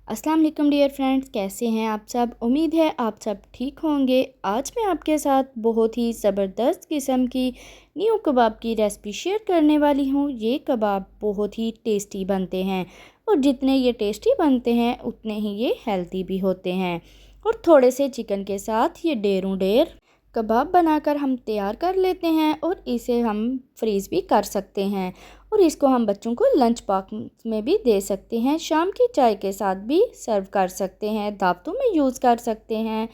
अस्सलाम वालेकुम dear friends, कैसे हैं आप सब। उम्मीद है आप सब ठीक होंगे। आज मैं आपके साथ बहुत ही ज़बरदस्त किस्म की न्यू कबाब की रेसिपी शेयर करने वाली हूँ। ये कबाब बहुत ही टेस्टी बनते हैं और जितने ये टेस्टी बनते हैं उतने ही ये हेल्दी भी होते हैं। और थोड़े से चिकन के साथ ये ढेरों ढेर कबाब बनाकर हम तैयार कर लेते हैं और इसे हम फ्रीज़ भी कर सकते हैं और इसको हम बच्चों को लंच बॉक्स में भी दे सकते हैं। शाम की चाय के साथ भी सर्व कर सकते हैं, दावतों में यूज़ कर सकते हैं।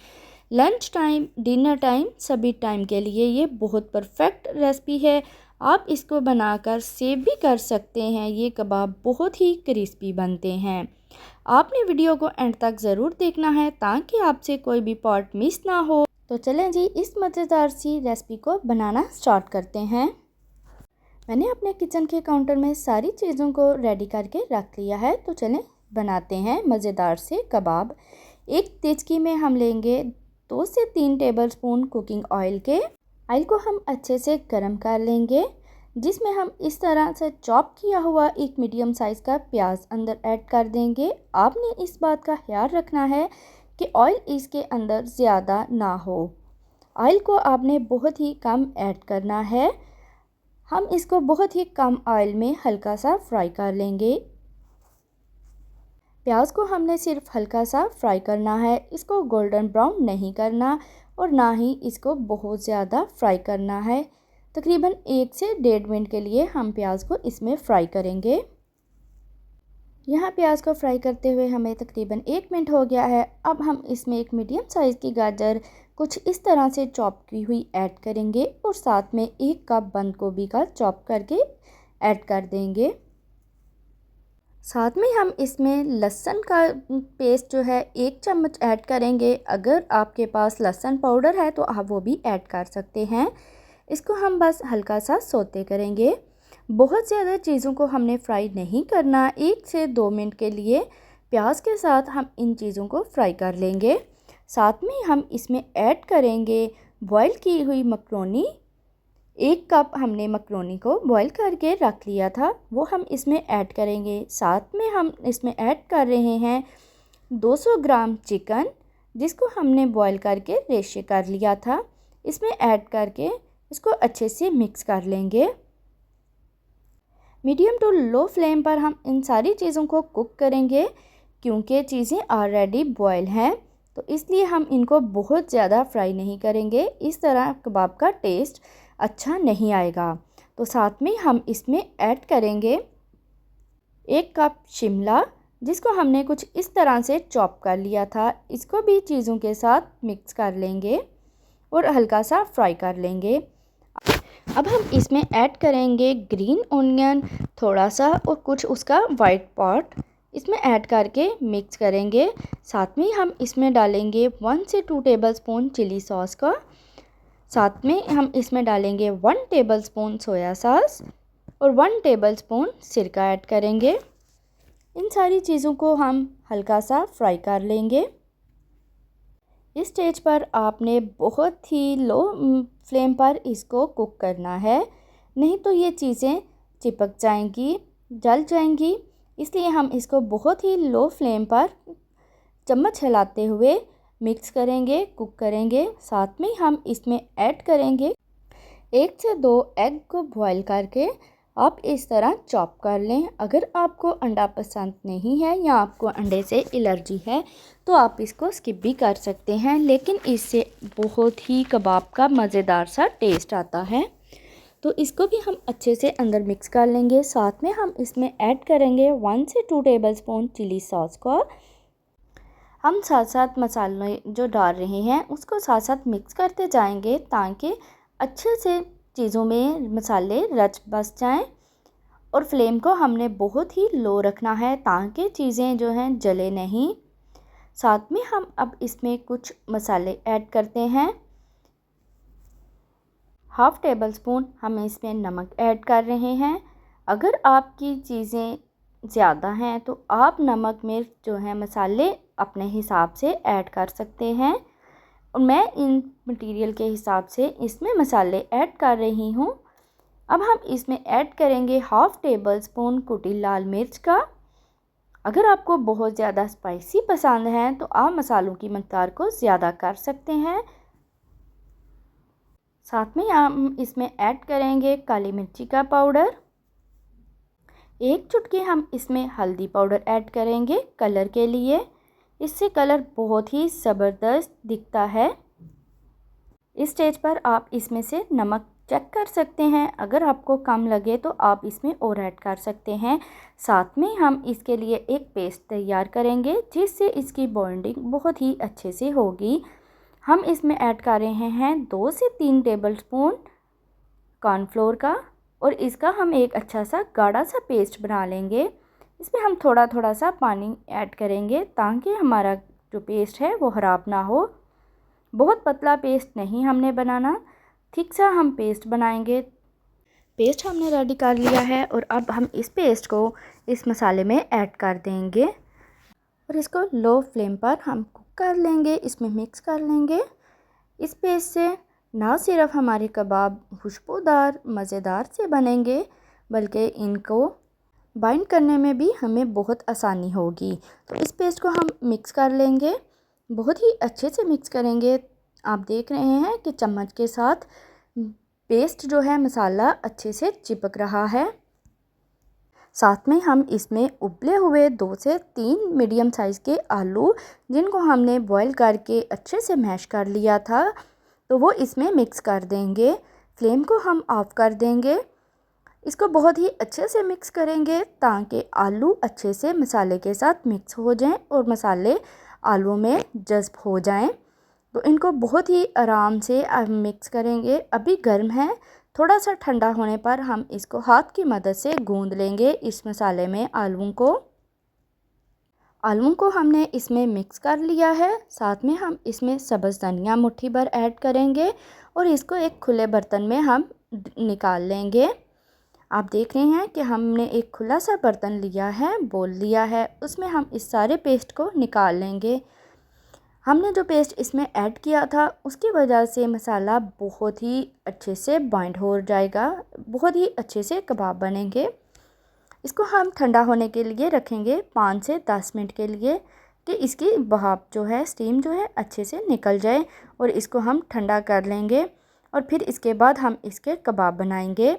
लंच टाइम, डिनर टाइम, सभी टाइम के लिए ये बहुत परफेक्ट रेसिपी है। आप इसको बनाकर सेव भी कर सकते हैं। ये कबाब बहुत ही क्रिस्पी बनते हैं। आपने वीडियो को एंड तक ज़रूर देखना है ताकि आपसे कोई भी पार्ट मिस ना हो। तो चलें जी, इस मज़ेदार सी रेसिपी को बनाना स्टार्ट करते हैं। मैंने अपने किचन के काउंटर में सारी चीज़ों को रेडी करके रख लिया है। तो चलें बनाते हैं मज़ेदार से कबाब। एक देचकी में हम लेंगे 2 से 3 टेबलस्पून कुकिंग ऑयल के। ऑयल को हम अच्छे से गर्म कर लेंगे, जिसमें हम इस तरह से चॉप किया हुआ एक मीडियम साइज़ का प्याज अंदर ऐड कर देंगे। आपने इस बात का ख्याल रखना है कि ऑयल इसके अंदर ज़्यादा ना हो। ऑयल को आपने बहुत ही कम ऐड करना है। हम इसको बहुत ही कम ऑयल में हल्का सा फ्राई कर लेंगे। प्याज को हमने सिर्फ हल्का सा फ्राई करना है, इसको गोल्डन ब्राउन नहीं करना और ना ही इसको बहुत ज़्यादा फ्राई करना है। तकरीबन 1 से 1.5 मिनट के लिए हम प्याज को इसमें फ्राई करेंगे। यहाँ प्याज को फ्राई करते हुए हमें तकरीबन 1 मिनट हो गया है। अब हम इसमें एक मीडियम साइज़ की गाजर कुछ इस तरह से चॉप की हुई ऐड करेंगे और साथ में 1 कप बंद गोभी का चॉप करके ऐड कर देंगे। साथ में हम इसमें लहसुन का पेस्ट जो है 1 चम्मच ऐड करेंगे। अगर आपके पास लहसुन पाउडर है तो आप वो भी ऐड कर सकते हैं। इसको हम बस हल्का सा सौते करेंगे। बहुत ज़्यादा चीज़ों को हमने फ्राई नहीं करना। 1 से 2 मिनट के लिए प्याज के साथ हम इन चीज़ों को फ्राई कर लेंगे। साथ में हम इसमें ऐड करेंगे बॉईल की हुई मकरोनी। 1 कप हमने मकरोनी को बॉईल करके रख लिया था, वो हम इसमें ऐड करेंगे। साथ में हम इसमें ऐड कर रहे हैं 200 ग्राम चिकन, जिसको हमने बॉईल करके रेशे कर लिया था। इसमें ऐड करके इसको अच्छे से मिक्स कर लेंगे। मीडियम टू लो फ्लेम पर हम इन सारी चीज़ों को कुक करेंगे, क्योंकि चीज़ें ऑलरेडी बॉयल हैं तो इसलिए हम इनको बहुत ज़्यादा फ्राई नहीं करेंगे। इस तरह कबाब का टेस्ट अच्छा नहीं आएगा। तो साथ में हम इसमें ऐड करेंगे 1 कप शिमला, जिसको हमने कुछ इस तरह से चॉप कर लिया था। इसको भी चीज़ों के साथ मिक्स कर लेंगे और हल्का सा फ्राई कर लेंगे। अब हम इसमें ऐड करेंगे ग्रीन ऑनियन थोड़ा सा और कुछ उसका वाइट पार्ट इसमें ऐड करके मिक्स करेंगे। साथ में हम इसमें डालेंगे 1 से 2 टेबलस्पून चिली सॉस का। साथ में हम इसमें डालेंगे 1 टेबलस्पून सोया सॉस और 1 टेबलस्पून सिरका ऐड करेंगे। इन सारी चीज़ों को हम हल्का सा फ्राई कर लेंगे। इस स्टेज पर आपने बहुत ही लो फ्लेम पर इसको कुक करना है, नहीं तो ये चीज़ें चिपक जाएंगी, जल जाएंगी। इसलिए हम इसको बहुत ही लो फ्लेम पर चम्मच हिलाते हुए मिक्स करेंगे, कुक करेंगे। साथ में हम इसमें ऐड करेंगे 1 से 2 एग को बॉईल करके आप इस तरह चॉप कर लें। अगर आपको अंडा पसंद नहीं है या आपको अंडे से एलर्जी है तो आप इसको स्किप भी कर सकते हैं, लेकिन इससे बहुत ही कबाब का मज़ेदार सा टेस्ट आता है। तो इसको भी हम अच्छे से अंदर मिक्स कर लेंगे। साथ में हम इसमें ऐड करेंगे 1 से 2 टेबलस्पून चिली सॉस को। हम साथ साथ मसाले जो डाल रहे हैं उसको साथ साथ मिक्स करते जाएंगे ताकि अच्छे से चीज़ों में मसाले रच बस जाएं। और फ्लेम को हमने बहुत ही लो रखना है ताकि चीज़ें जो हैं जले नहीं। साथ में हम अब इसमें कुछ मसाले ऐड करते हैं। हाफ़ टेबल स्पून हम इसमें नमक ऐड कर रहे हैं। अगर आपकी चीज़ें ज़्यादा हैं तो आप नमक मिर्च जो है मसाले अपने हिसाब से ऐड कर सकते हैं और मैं इन मटेरियल के हिसाब से इसमें मसाले ऐड कर रही हूँ। अब हम इसमें ऐड करेंगे 1/2 टेबल स्पून कुटी लाल मिर्च का अगर आपको बहुत ज़्यादा स्पाइसी पसंद है तो आप मसालों की मकदार को ज़्यादा कर सकते हैं। साथ में हम इसमें ऐड करेंगे काली मिर्ची का पाउडर। एक चुटकी हम इसमें हल्दी पाउडर ऐड करेंगे कलर के लिए। इससे कलर बहुत ही ज़बरदस्त दिखता है। इस स्टेज पर आप इसमें से नमक चेक कर सकते हैं। अगर आपको कम लगे तो आप इसमें और ऐड कर सकते हैं। साथ में हम इसके लिए एक पेस्ट तैयार करेंगे जिससे इसकी बॉन्डिंग बहुत ही अच्छे से होगी। हम इसमें ऐड कर रहे हैं 2 से 3 टेबलस्पून कॉर्नफ्लोर का और इसका हम एक अच्छा सा गाढ़ा सा पेस्ट बना लेंगे। इसमें हम थोड़ा थोड़ा सा पानी ऐड करेंगे ताकि हमारा जो पेस्ट है वो ख़राब ना हो। बहुत पतला पेस्ट नहीं हमने बनाना, थिक सा हम पेस्ट बनाएंगे। पेस्ट हमने रेडी कर लिया है और अब हम इस पेस्ट को इस मसाले में ऐड कर देंगे और इसको लो फ्लेम पर हम कुक कर लेंगे, इसमें मिक्स कर लेंगे। इस पेस्ट से ना सिर्फ हमारे कबाब खुशबूदार मज़ेदार से बनेंगे बल्कि इनको बाइंड करने में भी हमें बहुत आसानी होगी। तो इस पेस्ट को हम मिक्स कर लेंगे, बहुत ही अच्छे से मिक्स करेंगे। आप देख रहे हैं कि चम्मच के साथ पेस्ट जो है मसाला अच्छे से चिपक रहा है। साथ में हम इसमें उबले हुए 2 से 3 मीडियम साइज़ के आलू जिनको हमने बॉईल करके अच्छे से मैश कर लिया था तो वो इसमें मिक्स कर देंगे। फ्लेम को हम ऑफ़ कर देंगे। इसको बहुत ही अच्छे से मिक्स करेंगे ताकि आलू अच्छे से मसाले के साथ मिक्स हो जाएं और मसाले आलू में जज़्ब हो जाएं। तो इनको बहुत ही आराम से मिक्स करेंगे। अभी गर्म है, थोड़ा सा ठंडा होने पर हम इसको हाथ की मदद से गूंद लेंगे इस मसाले में आलूओं को हमने इसमें मिक्स कर लिया है। साथ में हम इसमें सब्ज़ धनिया मुट्ठी भर ऐड करेंगे और इसको एक खुले बर्तन में हम निकाल लेंगे। आप देख रहे हैं कि हमने एक खुला सा बर्तन लिया है, बोल लिया है, उसमें हम इस सारे पेस्ट को निकाल लेंगे। हमने जो पेस्ट इसमें ऐड किया था उसकी वजह से मसाला बहुत ही अच्छे से बाइंड हो जाएगा, बहुत ही अच्छे से कबाब बनेंगे। इसको हम ठंडा होने के लिए रखेंगे 5 से 10 मिनट के लिए कि इसकी भाप जो है, स्टीम जो है अच्छे से निकल जाए और इसको हम ठंडा कर लेंगे और फिर इसके बाद हम इसके कबाब बनाएंगे।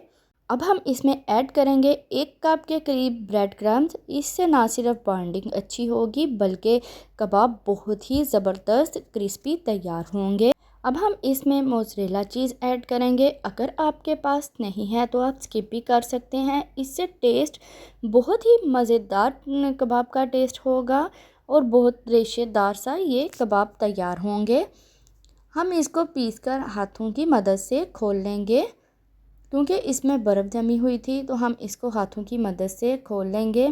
अब हम इसमें ऐड करेंगे 1 कप के करीब ब्रेड क्रम्स। इससे ना सिर्फ बॉन्डिंग अच्छी होगी बल्कि कबाब बहुत ही ज़बरदस्त क्रिस्पी तैयार होंगे। अब हम इसमें मोज़रेला चीज़ ऐड करेंगे। अगर आपके पास नहीं है तो आप स्किप भी कर सकते हैं। इससे टेस्ट बहुत ही मज़ेदार कबाब का टेस्ट होगा और बहुत रेशेदार सा ये कबाब तैयार होंगे। हम इसको पीसकर हाथों की मदद से खोल लेंगे क्योंकि इसमें बर्फ़ जमी हुई थी तो हम इसको हाथों की मदद से खोल लेंगे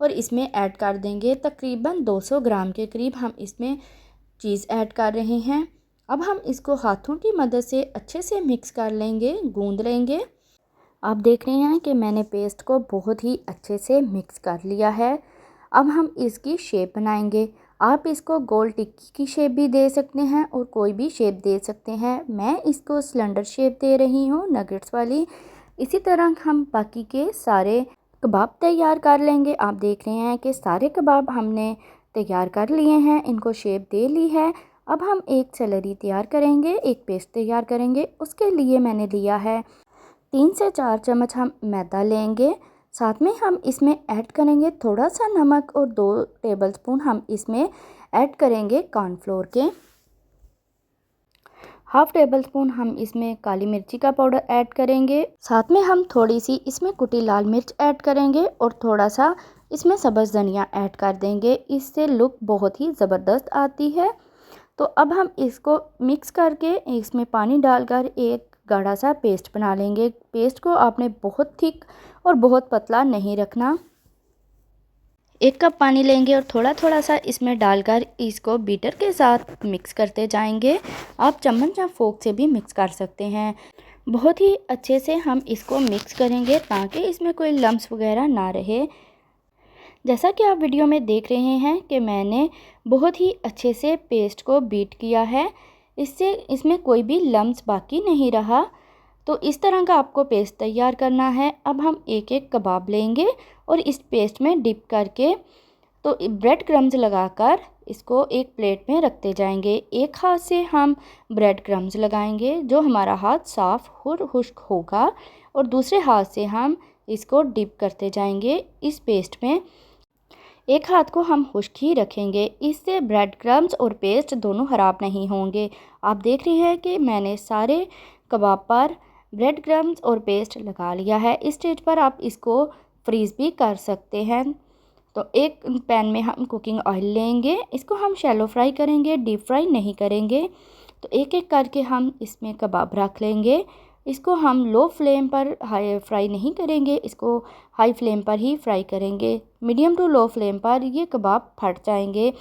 और इसमें ऐड कर देंगे तकरीबन 200 ग्राम के करीब हम इसमें चीज़ ऐड कर रहे हैं। अब हम इसको हाथों की मदद से अच्छे से मिक्स कर लेंगे, गूंद लेंगे। आप देख रहे हैं कि मैंने पेस्ट को बहुत ही अच्छे से मिक्स कर लिया है। अब हम इसकी शेप बनाएंगे। आप इसको गोल टिक्की की शेप भी दे सकते हैं और कोई भी शेप दे सकते हैं। मैं इसको सिलेंडर शेप दे रही हूँ, नगेट्स वाली। इसी तरह हम बाकी के सारे कबाब तैयार कर लेंगे। आप देख रहे हैं कि सारे कबाब हमने तैयार कर लिए हैं, इनको शेप दे ली है। अब हम एक सेलरी तैयार करेंगे, एक पेस्ट तैयार करेंगे। उसके लिए मैंने लिया है 3 से 4 चम्मच हम मैदा लेंगे। साथ में हम इसमें ऐड करेंगे थोड़ा सा नमक और 2 टेबलस्पून हम इसमें ऐड करेंगे कॉर्नफ्लोर के। हाफ़ टेबल स्पून हम इसमें काली मिर्ची का पाउडर ऐड करेंगे। साथ में हम थोड़ी सी इसमें कुटी लाल मिर्च ऐड करेंगे और थोड़ा सा इसमें सब्ज़ धनिया ऐड कर देंगे। इससे लुक बहुत ही ज़बरदस्त आती है। तो अब हम इसको मिक्स करके इसमें पानी डालकर एक गाढ़ा सा पेस्ट बना लेंगे। पेस्ट को आपने बहुत थिक और बहुत पतला नहीं रखना। 1 कप पानी लेंगे और थोड़ा थोड़ा सा इसमें डालकर इसको बीटर के साथ मिक्स करते जाएंगे। आप चम्मच या फोक से भी मिक्स कर सकते हैं। बहुत ही अच्छे से हम इसको मिक्स करेंगे ताकि इसमें कोई लम्स वगैरह ना रहे। जैसा कि आप वीडियो में देख रहे हैं कि मैंने बहुत ही अच्छे से पेस्ट को बीट किया है, इससे इसमें कोई भी लम्स बाकी नहीं रहा। तो इस तरह का आपको पेस्ट तैयार करना है। अब हम एक एक कबाब लेंगे और इस पेस्ट में डिप करके तो ब्रेड क्रम्स लगाकर इसको एक प्लेट में रखते जाएंगे। एक हाथ से हम ब्रेड क्रम्स लगाएंगे, जो हमारा हाथ साफ़ और खुश्क होगा, और दूसरे हाथ से हम इसको डिप करते जाएंगे इस पेस्ट में। एक हाथ को हम खुश्क ही रखेंगे, इससे ब्रेड क्रम्स और पेस्ट दोनों ख़राब नहीं होंगे। आप देख रहे हैं कि मैंने सारे कबाब पर ब्रेड क्रम्स और पेस्ट लगा लिया है। इस स्टेज पर आप इसको फ्रीज़ भी कर सकते हैं। तो एक पैन में हम कुकिंग ऑयल लेंगे, इसको हम शैलो फ्राई करेंगे, डीप फ्राई नहीं करेंगे। तो एक एक करके हम इसमें कबाब रख लेंगे। इसको हम लो फ्लेम पर हाई फ्राई नहीं करेंगे, इसको हाई फ्लेम पर ही फ्राई करेंगे। मीडियम टू लो फ्लेम पर ये कबाब फट जाएंगे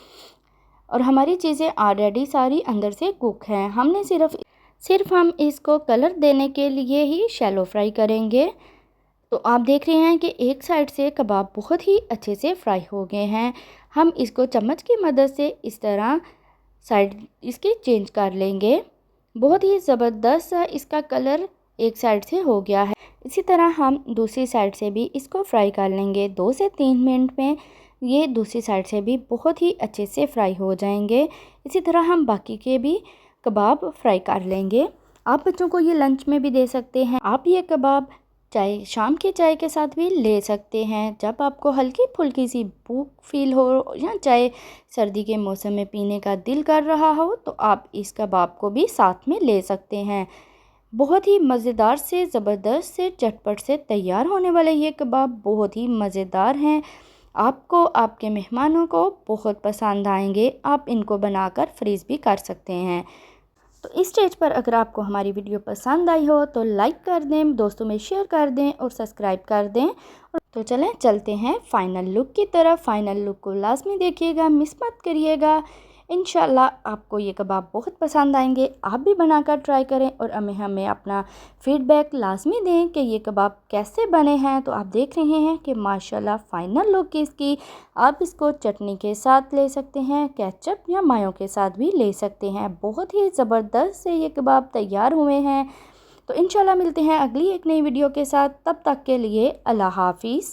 और हमारी चीज़ें ऑलरेडी सारी अंदर से कुक हैं। हमने सिर्फ हम इसको कलर देने के लिए ही शैलो फ्राई करेंगे। तो आप देख रहे हैं कि एक साइड से कबाब बहुत ही अच्छे से फ्राई हो गए हैं। हम इसको चम्मच की मदद से इस तरह साइड इसके चेंज कर लेंगे। बहुत ही ज़बरदस्त इसका कलर एक साइड से हो गया है। इसी तरह हम दूसरी साइड से भी इसको फ्राई कर लेंगे। 2 से 3 मिनट में ये दूसरी साइड से भी बहुत ही अच्छे से फ्राई हो जाएंगे। इसी तरह हम बाकी के भी कबाब फ्राई कर लेंगे। आप बच्चों को ये लंच में भी दे सकते हैं। आप ये कबाब चाय शाम की चाय के साथ भी ले सकते हैं। जब आपको हल्की फुल्की सी भूख फील हो या चाय सर्दी के मौसम में पीने का दिल कर रहा हो, तो आप इस कबाब को भी साथ में ले सकते हैं। बहुत ही मज़ेदार से ज़बरदस्त से चटपट से तैयार होने वाले ये कबाब बहुत ही मज़ेदार हैं। आपको आपके मेहमानों को बहुत पसंद आएंगे। आप इनको बनाकर फ्रीज़ भी कर सकते हैं। तो इस स्टेज पर अगर आपको हमारी वीडियो पसंद आई हो तो लाइक कर दें, दोस्तों में शेयर कर दें और सब्सक्राइब कर दें। तो चलें चलते हैं फाइनल लुक की तरफ। फाइनल लुक को लाजमी देखिएगा, मिस मत करिएगा। इंशाल्लाह आपको ये कबाब बहुत पसंद आएंगे। आप भी बनाकर ट्राई करें और हमें अपना फीडबैक लाजमी दें कि ये कबाब कैसे बने हैं। तो आप देख रहे हैं कि माशाल्लाह फ़ाइनल लुक इसकी। आप इसको चटनी के साथ ले सकते हैं, केचप या मायो के साथ भी ले सकते हैं। बहुत ही ज़बरदस्त से ये कबाब तैयार हुए हैं। तो इंशाल्लाह मिलते हैं अगली एक नई वीडियो के साथ। तब तक के लिए अल्लाह हाफिज़।